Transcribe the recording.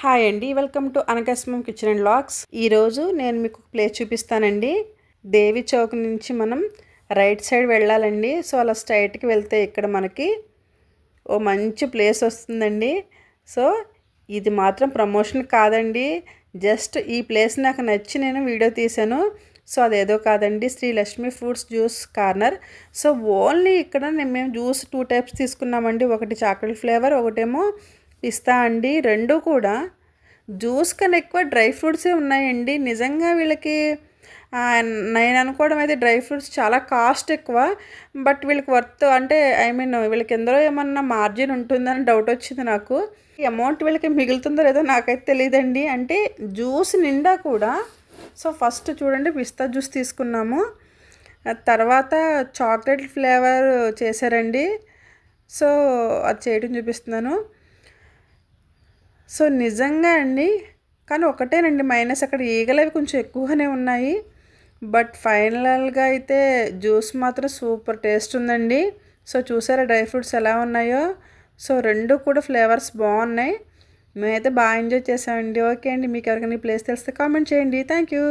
Hi అండి, welcome to అనకస్మం kitchen and vlogs. ఈరోజు నేను మీకు ప్లేస్ చూపిస్తానండి. దేవి చౌక్ నుంచి మనం రైట్ సైడ్ వెళ్ళాలండి. సో అలా స్ట్రైట్కి వెళ్తే ఇక్కడ మనకి ఓ మంచి ప్లేస్ వస్తుందండి. సో ఇది మాత్రం ప్రమోషన్ కాదండి, జస్ట్ ఈ ప్లేస్ నాకు నచ్చి నేను వీడియో తీశాను. సో అదేదో కాదండి, Shri Lakshmi fruits juice corner. So only ఇక్కడ మేము జ్యూస్ 2 టైప్స్ తీసుకున్నామండి. ఒకటి చాక్లెట్ ఫ్లేవర్, ఒకటేమో పిస్తా అండి. రెండు కూడా జ్యూస్ కన్నా ఎక్కువ డ్రై ఫ్రూట్సే ఉన్నాయండి. నిజంగా వీళ్ళకి నేను అనుకోవడం అయితే డ్రై ఫ్రూట్స్ చాలా కాస్ట్ ఎక్కువ, బట్ వీళ్ళకి వర్త్ అంటే వీళ్ళకి ఎందరో ఏమన్నా మార్జిన్ ఉంటుందని డౌట్ వచ్చింది నాకు. ఈ అమౌంట్ వీళ్ళకి మిగులుతుందో లేదో నాకైతే తెలియదండి. అంటే జ్యూస్ నిండా కూడా. సో ఫస్ట్ చూడండి, పిస్తా జ్యూస్ తీసుకున్నాము, తర్వాత చాక్లెట్ ఫ్లేవర్ చేశారండి. సో అది చేయడం చూపిస్తున్నాను. సో నిజంగా అండి, కానీ ఒకటేనండి మైనస్, అక్కడ ఈగలవి కొంచెం ఎక్కువగానే ఉన్నాయి. బట్ ఫైనల్గా అయితే జ్యూస్ మాత్రం సూపర్ టేస్ట్ ఉందండి. సో చూసారా డ్రై ఫ్రూట్స్ ఎలా ఉన్నాయో. సో రెండు కూడా ఫ్లేవర్స్ బాగున్నాయి. మేమైతే బాగా ఎంజాయ్ చేసామండి. ఓకే అండి, మీకు ఎవరికైనా ప్లేస్ తెలిస్తే కామెంట్ చేయండి. Thank you.